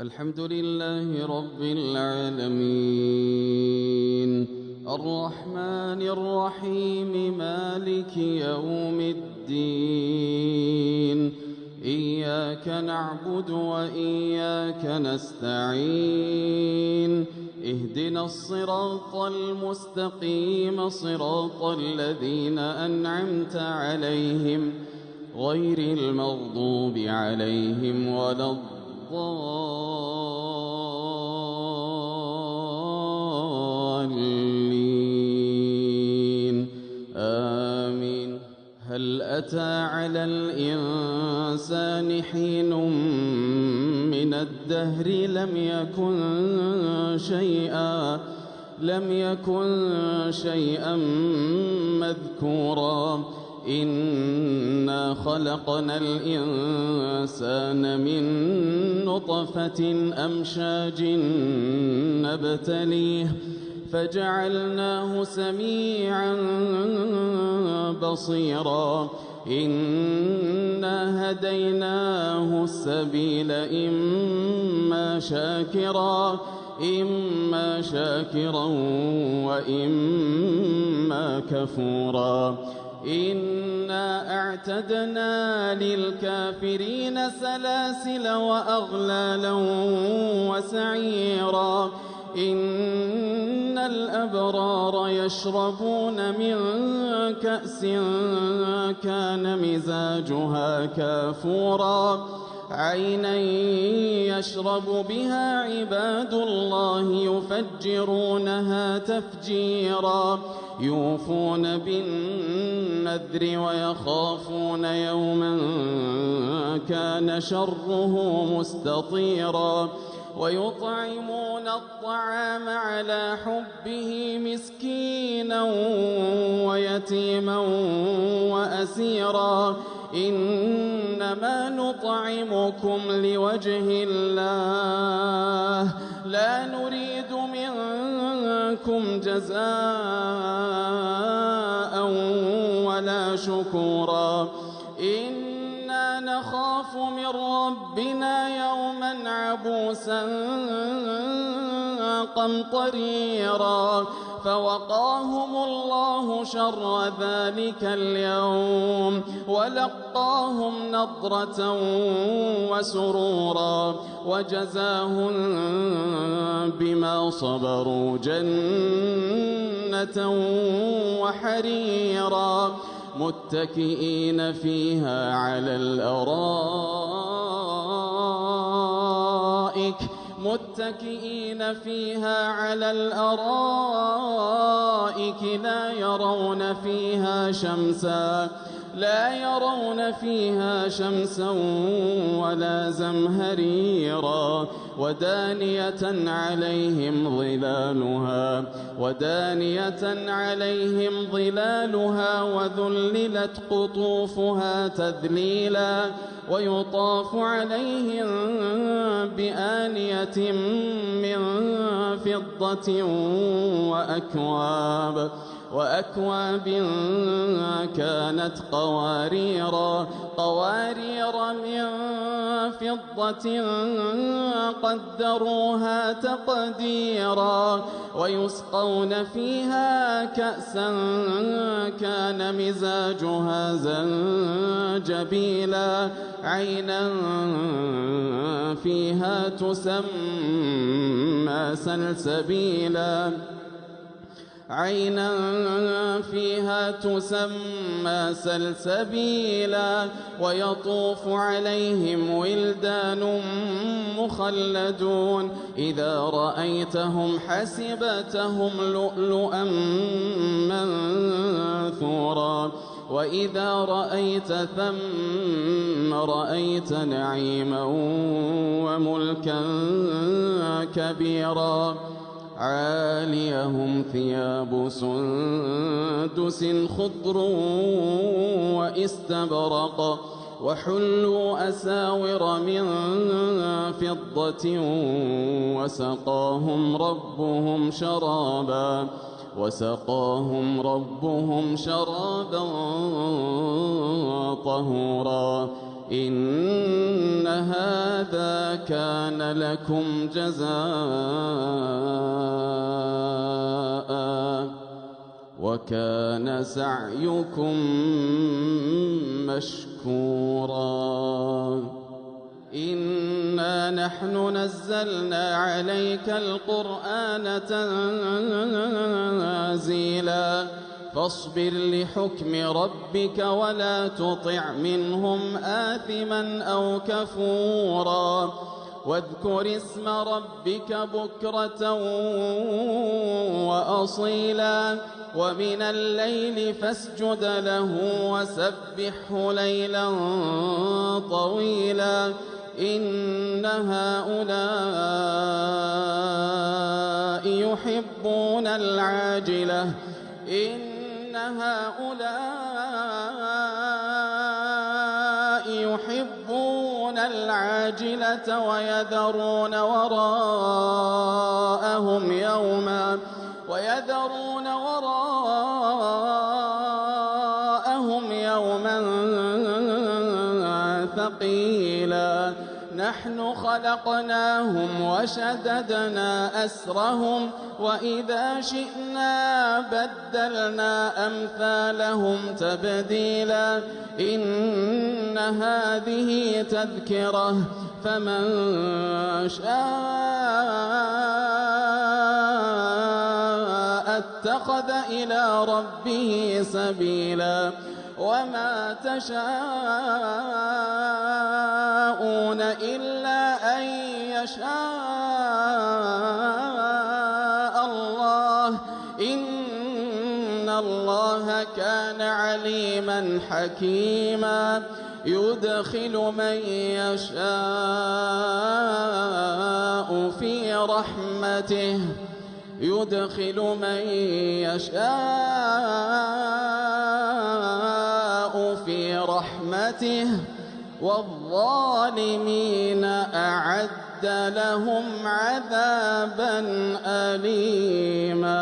الحمد لله رب العالمين الرحمن الرحيم مالك يوم الدين إياك نعبد وإياك نستعين اهدنا الصراط المستقيم صراط الذين أنعمت عليهم غير المغضوب عليهم ولا الضالين آمين. هل أتى على الإنسان حين من الدهر لم يكن شيئا مذكورا إنا خلقنا الإنسان من نطفة أمشاج نبتليه فجعلناه سميعا بصيرا إنا هديناه السبيل إما شاكرا وإما كفورا إنا أعتدنا للكافرين سلاسل وأغلالا وسعيرا إن الأبرار يشربون من كأس كان مزاجها كافورا عينا يشرب بها عباد الله يفجرونها تفجيرا يوفون بالنذر ويخافون يوما كان شره مستطيرا ويطعمون الطعام على حبه مسكينا ويتيما وأسيرا إنما نطعمكم لوجه الله لا نريد منكم جزاء ولا شكورا إنا نخاف من ربنا يوما عبوسا قمطريرا فوقاهم الله شر ذلك اليوم ولقاهم نضرة وسرورا وجزاهم بما صبروا جنة وحريرا متكئين فيها على الأرائك لا يرون فيها شمسا ولا زمهريرا ودانية عليهم ظلالها وذللت قطوفها تذليلا ويطاف عليهم بآنية من فضة وأكواب كانت قوارير من فضة قدروها تقديرا ويسقون فيها كأسا كان مزاجها زنجبيلا عينا فيها تسمى سلسبيلا ويطوف عليهم ولدان مخلدون إذا رأيتهم حسبتهم لؤلؤا منثورا وإذا رأيت ثم رأيت نعيما وملكا كبيرا عاليهم ثياب سندس خضر واستبرق وحلوا أساور من فضة وسقاهم ربهم شرابا طهورا إن هذا كان لكم جزاء وكان سعيكم مشكورا إنا نحن نزلنا عليك القرآن تنزيلا فاصبر لحكم ربك ولا تطع منهم آثما أو كفورا واذكر اسم ربك بكرة وأصيلا ومن الليل فاسجد له وسبحه ليلا طويلا إن هؤلاء يحبون العاجلة إن هؤلاء يحبون العاجلة ويذرون وراءهم يوما ثقيلا نحن خلقناهم وشددنا أسرهم وإذا شئنا بدلنا أمثالهم تبديلا إن هذه تذكرة فمن شاء اتخذ إلى ربه سبيلا وما تشاءون إلا أن يشاء الله إن الله كان عليما حكيما يدخل من يشاء في رحمته والظالمين أعد لهم عذابا أليما.